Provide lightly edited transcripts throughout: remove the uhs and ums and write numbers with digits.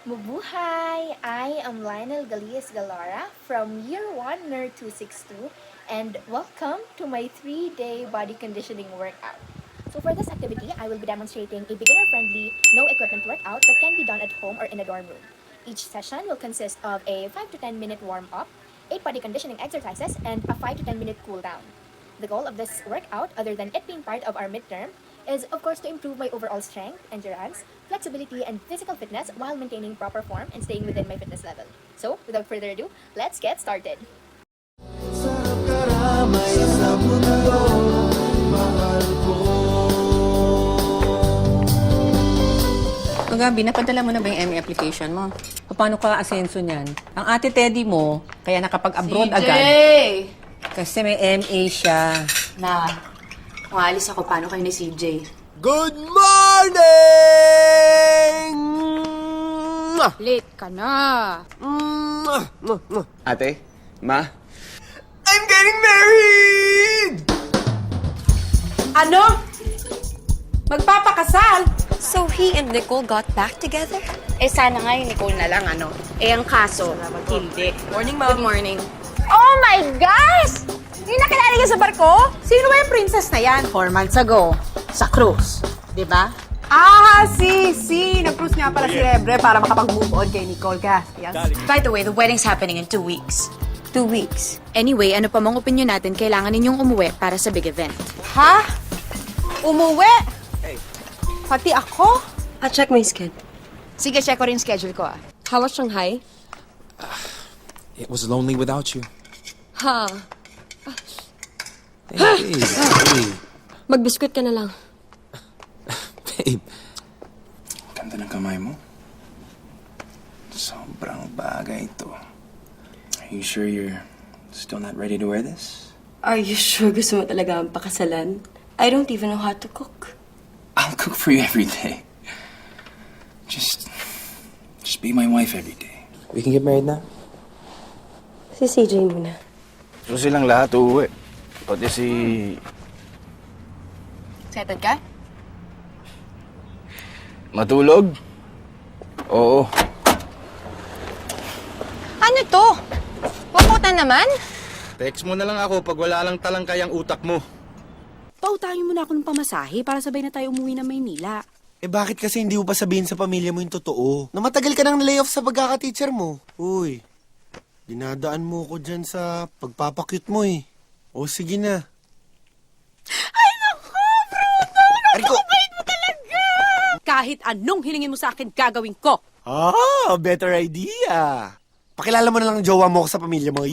Mabuhay! I am Lionel Galias Galara from Year 1 Nerd 262 and welcome to my 3-day body conditioning workout. So for this activity, I will be demonstrating a beginner-friendly, no-equipment workout that can be done at home or in a dorm room. Each session will consist of a 5 to 10 minute warm-up, 8 body conditioning exercises, and a 5 to 10 minute cool-down. The goal of this workout, other than it being part of our midterm, is of course to improve my overall strength, endurance, flexibility, and physical fitness while maintaining proper form and staying within my fitness level. So, without further ado, let's get started! Sarap karamay sa mundo, mahal ko. Gabi, napadala mo na ba yung MA application mo? Paano ka asenso niyan? Ang ate Teddy mo, kaya nakapag-abroad agad. Kasi may MA siya. Na, kung alis ako, paano kayo ni CJ? Good morning! Late ka na. Ate? Ma? I'm getting married! Ano? Magpapakasal? So he and Nicole got back together? Eh, sana nga yung Nicole na lang, ano? Eh, ang kaso, hindi. Morning, Mom. Good morning. Oh my gosh! Yung nakilala niya sa barko? Sino ba yung princess na yan? 4 months ago, sa cruise. Diba? Si. Nag-cruise nga pala si Rebre para makapag-move on kay Nicole ka. Yes. By the way, the wedding's happening in 2 weeks. 2 weeks. Anyway, ano pa mang opinion natin, kailangan ninyong umuwi para sa big event. Ha? Umuwi? Pati ako? I'll check my schedule. Sige, check ko rin schedule ko ah. How was Shanghai? It was lonely without you. Ha. Hey, babe. Magbiskwit ka na lang. Babe. Ganda ng kamay mo. Sobrang bagay ito. Are you sure you're still not ready to wear this? Are you sure gusto mo talaga ang pakasalan? I don't even know how to cook. I'll cook for you every day. Just be my wife every day. We can get married now? Si CJ muna. So silang lahat uuwi. Pati si... Excited ka? Matulog? Oo. Ano to? Puputan naman? Text mo na lang ako pag wala lang talangkay ang utak mo. Pautahin mo na ako ng pamasahe para sabay na tayo umuwi ng Maynila. Eh bakit kasi hindi mo pa sabihin sa pamilya mo yung totoo? Na matagal ka nang layoff sa pagkaka-teacher mo. Uy, dinadaan mo ko dyan sa pagpapakyut mo eh. O sige na. Ay, naku, Bruno! Ariko! Napakabait mo talaga! Kahit anong hilingin mo sa akin, gagawin ko. Ah, better idea. Pakilala mo na lang ang jowa mo ko sa pamilya mo.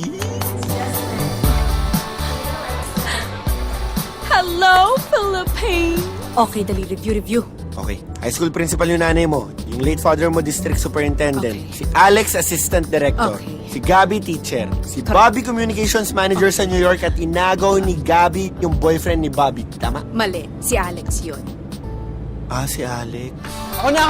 Hello, Philippines! Okay, dali, review. Okay. High school principal yung nanay mo. Yung late father mo, district superintendent. Okay. Si Alex, assistant director. Okay. Si Gabby, teacher. Si Bobby, communications manager sa New York. At inagaw ni Gabby yung boyfriend ni Bobby. Tama? Mali, si Alex yun. Ah, si Alex. Ako na!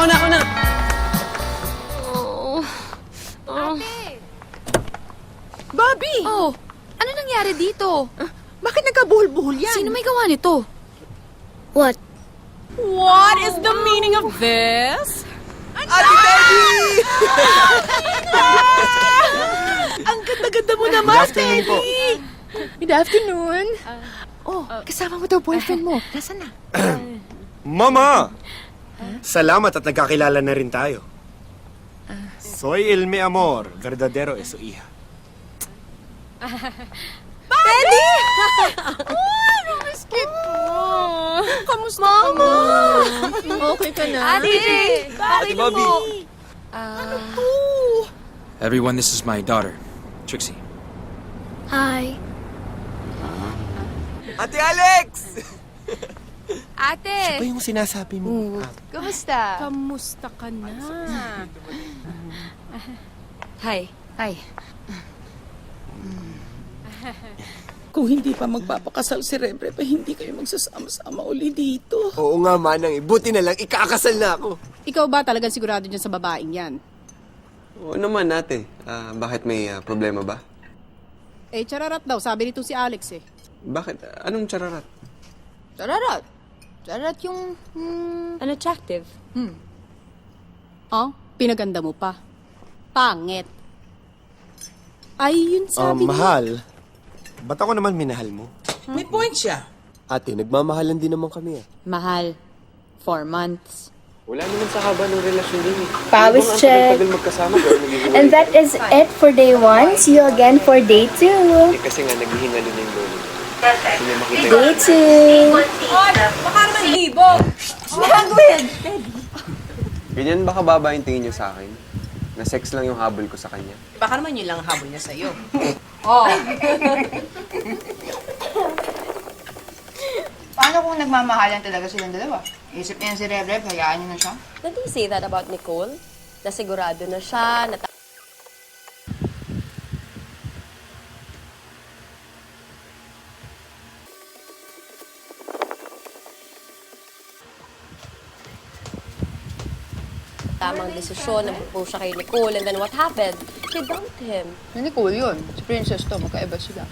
Bobby! Oh, ano nangyari dito? Bakit nagkabuhol-buhol yan? Sino may gawa nito? What? What is the meaning of this? Ate Teddy! Ang ganda-ganda mo naman, Good afternoon po. Good afternoon. Kasama mo daw boyfriend mo. Nasaan na? Mama! Salamat at nagkakilala na rin tayo. Soy el mi amor, verdadero es su hija. Kamusta Mama? Okay ka na? Ate Bobby! Everyone, this is my daughter, Trixie. Hi. Ate Alex! Ate! Ba yung sinasabi mo? Kumusta? Kamusta ka na? Hi. Ay, Kung hindi pa magpapakasal si Rebre, pa hindi kayo magsasama-sama uli dito. Oo nga, Manang. Buti na lang, ikakasal na ako. Ikaw ba talagang sigurado dyan sa babaeng yan? Oo naman ate. Bakit may problema ba? Eh, chararat daw. Sabi nito si Alex eh. Bakit? Anong chararat? Chararat? Chararat yung... Unattractive. Oh? Pinaganda mo pa. Pangit. Ay, yun sabi niya. Mahal. Ba't ako naman minahal mo? May point siya. Ate, nagmamahalan din naman kami eh. Mahal. 4 months. Wala naman sa haba ng relasyon din eh. Pawis Ibang check. tagal magkasama pero naghihiwalay. And that is it for day 1. See you again for day 2. Eh, kasi nga naghihingalo na yung lolo. Kasi may makita Day 2. Baka naman libo. Ganyan ba kababa yung tingin niyo sa akin? Na sex lang yung habol ko sa kanya. Baka naman yun lang ang habol niya sa'yo. Paano kung nagmamahalan talaga silang dalawa? Isip niya si Rev, hayaan niyo na siya? Did he say that about Nicole? Na sigurado na siya, na tamang desisyon, nag-propose siya kay Nicole, and then what happened? She dumped him. Hindi cool yun. Si Princess to, magkaiba sila.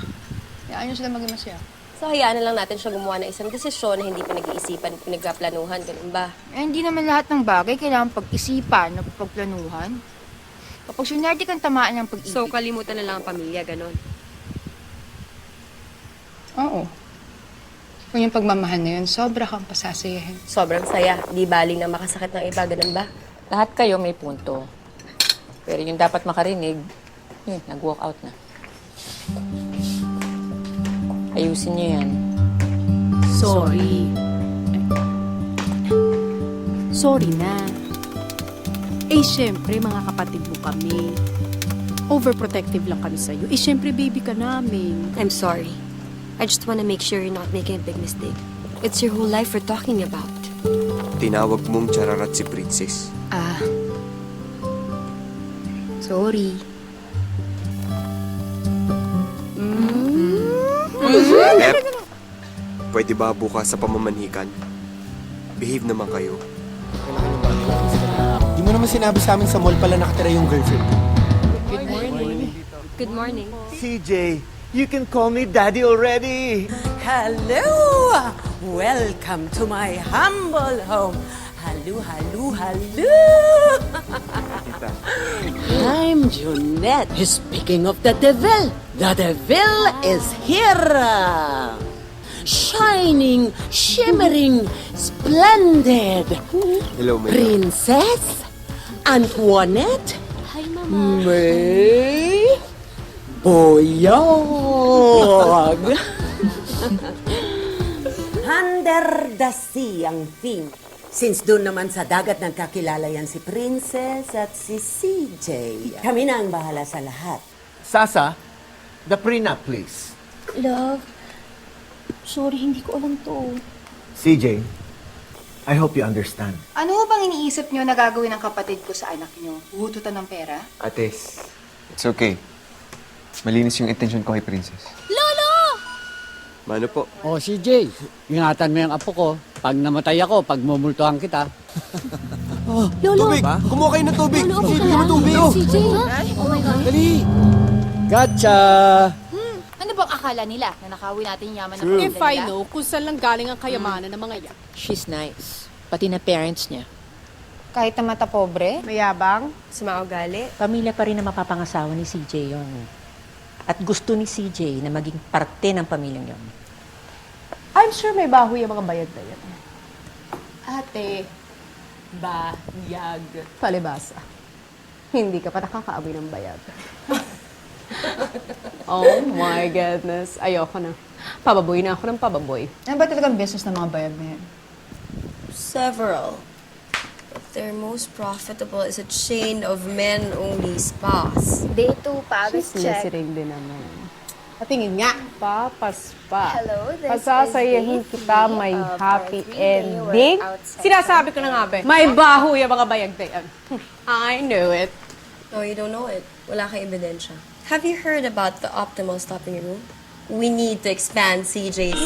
Hayaan niyo sila maging masaya. So, hayaan na lang natin siya gumawa ng isang desisyon na hindi pinag-iisipan, pinagplanuhan, ganun ba? Eh, hindi naman lahat ng bagay kailangan pag-isipan, pagplanuhan. Kapag sunerte kang tamaan ng pag-ibig. So, kalimutan na lang ang pamilya, ganun. Oo. Kung yung pagmamahal na yun, sobra kang pasasayahin. Sobrang saya. Di baling na makasakit ng iba, ganun ba? Lahat kayo may punto. Pero yung dapat makarinig, yun, nag-walk out na. Ayusin niyo yan. Sorry. Sorry na. Eh, syempre, mga kapatid mo kami. Overprotective lang kami sa'yo. Eh, syempre, baby ka namin. I'm sorry. I just wanna make sure you're not making a big mistake. It's your whole life we're talking about. Tinawag mong chararat si Princess. Sorry. Lep, pwede ba bukas sa pamamanhikan? Behave naman kayo. Di mo naman sinabi sa amin sa mall pala nakatira yung girlfriend. Good morning. CJ, you can call me daddy already. Hello! Welcome to my humble home. Hello, hello, hello! I'm Junette. Speaking of the devil is here! Shining, shimmering, splendid. Hello, Maya. Princess Antoinette. Hi, Mama. May Boyog. Under the sea ang theme. Since doon naman sa dagat nagkakilala yan si Princess at si CJ. Kami na ang bahala sa lahat. Sasa, the prenup, please. Love, sorry, hindi ko alam to. CJ, I hope you understand. Ano bang iniisip niyo na gagawin ng kapatid ko sa anak niyo? Huhututan ng pera? Ates, it's okay. Malinis yung intention ko kay Princess. Mano po? Oh, CJ, ingatan mo yung apo ko. Pag namatay ako, pagmumultuhan kita. Tubig! Kumuha kayo ng tubig! CJ, bigyan mo tubig! CJ, oh my God. Dali! Gotcha! Ano bang akala nila na nakawin natin yung yaman ng If pamilya I nila? know kung saan lang galing ang kayamanan ng mga yan. She's nice. Pati na parents niya. Kahit na mata pobre? Mayabang? Sumaugali. Pamilya pa rin na mapapangasawa ni CJ yon. At gusto ni CJ na maging parte ng pamilyang yon. I'm sure may baho yung mga bayad na yan. Ate, bayag. Palibasa. Hindi ka pa nakakaaboy ng bayag. Oh my goodness. Ayoko na. Pababoy na ako ng pababoy. Ano ba talagang business ng mga bayag na yan? Several. But their most profitable is a chain of men-only spas. Day 2, Pawis check. Sinisiring din naman. Patingin nga. Papaspa. Hello, this Pasasayahin is day kita 3 may of happy our 3-day ending. workout session. Sinasabi ko na nga ba, may baho yung mga bayag na yan. I knew it. No, you don't know it. Wala kang ebidensya. Have you heard about the optimal stopping room? We need to expand CJ's...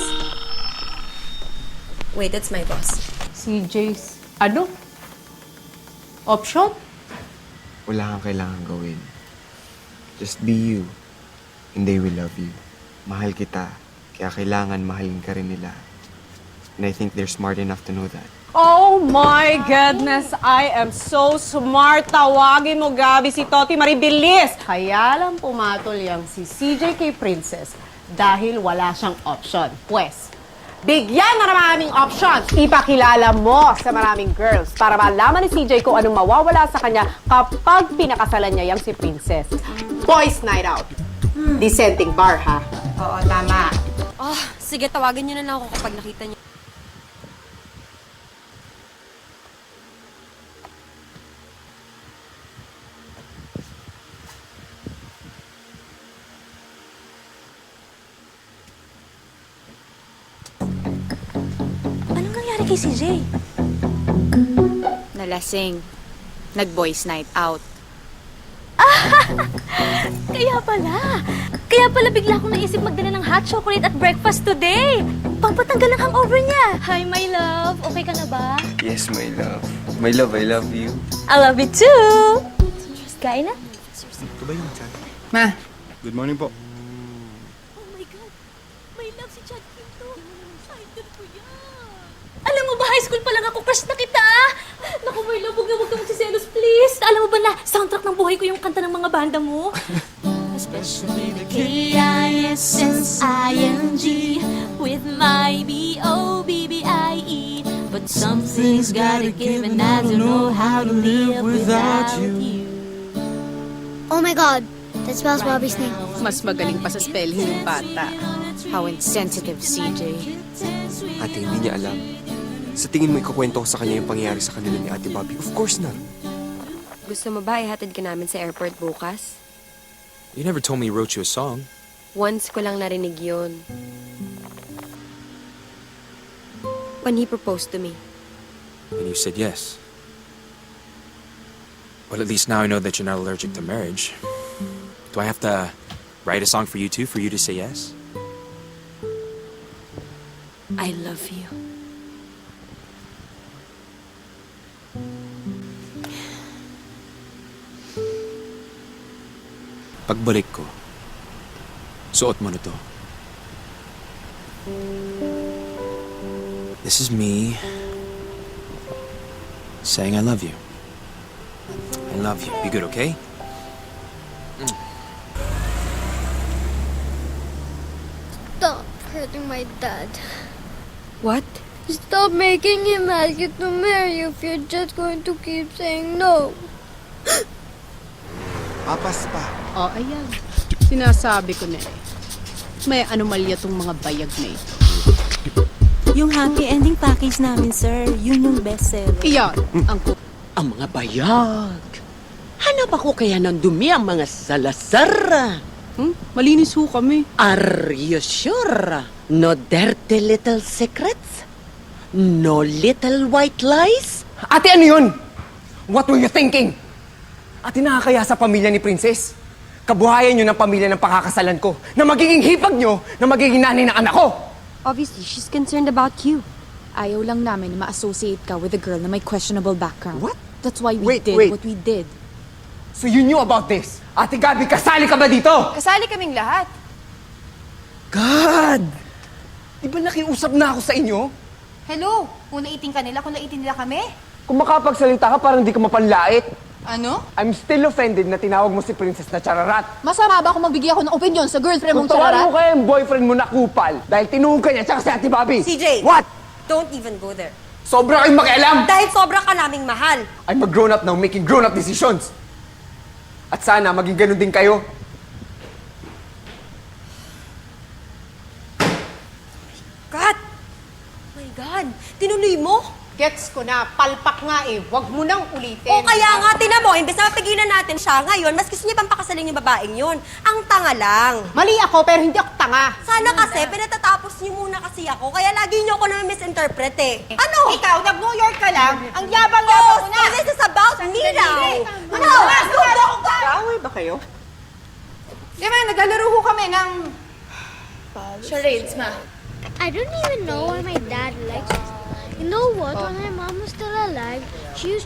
Wait, it's my boss. CJ's, ano? Option? Wala kang kailangan gawin. Just be you. And they will love you. Mahal kita. Kaya kailangan mahalin ka rin nila. And I think they're smart enough to know that. Oh my goodness, I am so smart. Tawagin mo, Gabi, si Toti Maribilis. Kaya lang pumatol yang si CJ kay Princess dahil wala siyang option. Pwes, bigyan na maraming options. Ipakilala mo sa maraming girls para malaman ni CJ kung anong mawawala sa kanya kapag pinakasalan niya yang si Princess. Boys night out. Dissenting bar, ha? Oo, tama. Oh, sige, tawagin niyo na lang ako kapag nakita niyo. Anong nangyari kay CJ? Nalasing. Nag-boys night out. Kaya pala bigla akong naisip magdala ng hot chocolate at breakfast today. Pampatanggal ng hangover niya. Hi, my love. Okay ka na ba? Yes, my love. My love, I love you. I love you too. Kain na? Ito ba yung chat? Ma, Good morning po. Oh my God. My love si Chad Quinto. Idol ko yan. Alam mo ba, high school pa lang ako, crush na kita. Naku, my love, huwag ka magsiselos, please. Alam mo ba na, soundtrack ng buhay ko yung kanta ng mga banda mo? Especially the KISSING with my BOBBIE. But something's gotta give and I don't know how to live without you. Oh my God, that spells Bobby's name. Mas magaling pa sa spelling yung bata. How insensitive, CJ. Ate, hindi niya alam. Sa tingin mo, ikukwento ko sa kanya yung pangyayari sa kanila ni Ate Bobby? Of course not. Gusto mo ba ihatid ka namin sa airport bukas? You never told me he wrote you a song. Once ko lang narinig yun. When he proposed to me. And you said yes. Well, at least now I know that you're not allergic to marriage. Do I have to write a song for you too, for you to say yes? I love you. Pagbalik ko, suot mo na to. This is me saying I love you. I love you. Be good, okay? Stop hurting my dad. What? Stop making him ask you to marry you if you're just going to keep saying no. Papas pa. Oh, ayan. Sinasabi ko na eh. May anomalya tong mga bayag na ito. Yung happy ending package namin, sir. Yun yung best seller. Iyan, ang Ang mga bayag. Hanap ako kaya ng dumi ang mga Salazar. malinis ho kami. Are you sure? No dirty little secrets? No little white lies? Ate, ano yun? What were you thinking? Ate, nakakaya sa pamilya ni Princess. Kabuhayan nyo ng pamilya ng pakakasalan ko na magiging hipag nyo na magiging nanay ng anak ko. Obviously, she's concerned about you. Ayaw lang namin na ma-associate ka with a girl na may questionable background. What? That's why we Wait, did wait. what we did. So you knew about this? Ate Gabi, kasali ka ba dito? Kasali kaming lahat. God! Di ba nakiusap na ako sa inyo? Hello, kung naiting ka nila, kung naiting nila kami. Kung makapagsalita ka, parang di ka mapanlait. Ano? I'm still offended na tinawag mo si Princess na chararat. Masama ba kung magbigay ako ng opinion sa girlfriend Kung mong tawaran chararat? mo kaya yung boyfriend mo na kupal dahil tinuhog ka niya tsaka si Ate Bobby. CJ! What? Don't even go there. Sobra kayong makialam! Dahil sobra ka naming mahal. I'm a grown-up now making grown-up decisions. At sana maging ganun din kayo. Kat! Oh my God! Tinuloy mo? Gets ko na, palpak nga eh. Huwag mo nang ulitin. O kaya nga, tinan mo, imbes na mapigilan natin siya ngayon, mas gusto niya pang pakasalin yung babaeng yun. Ang tanga lang. Mali ako, pero hindi ako tanga. Sana kasi, pinatatapos niyo muna kasi ako, kaya lagi niyo ako na misinterpret eh. Ano? Ikaw, nag-New York ka lang, ang yabang-yabang mo na. So this is about me now. Ano? Away ba kayo? Di ba, naglalaro ho kami ng... Charades, ma. I don't even know why my dad likes it. You know what? When my mom was still alive, she used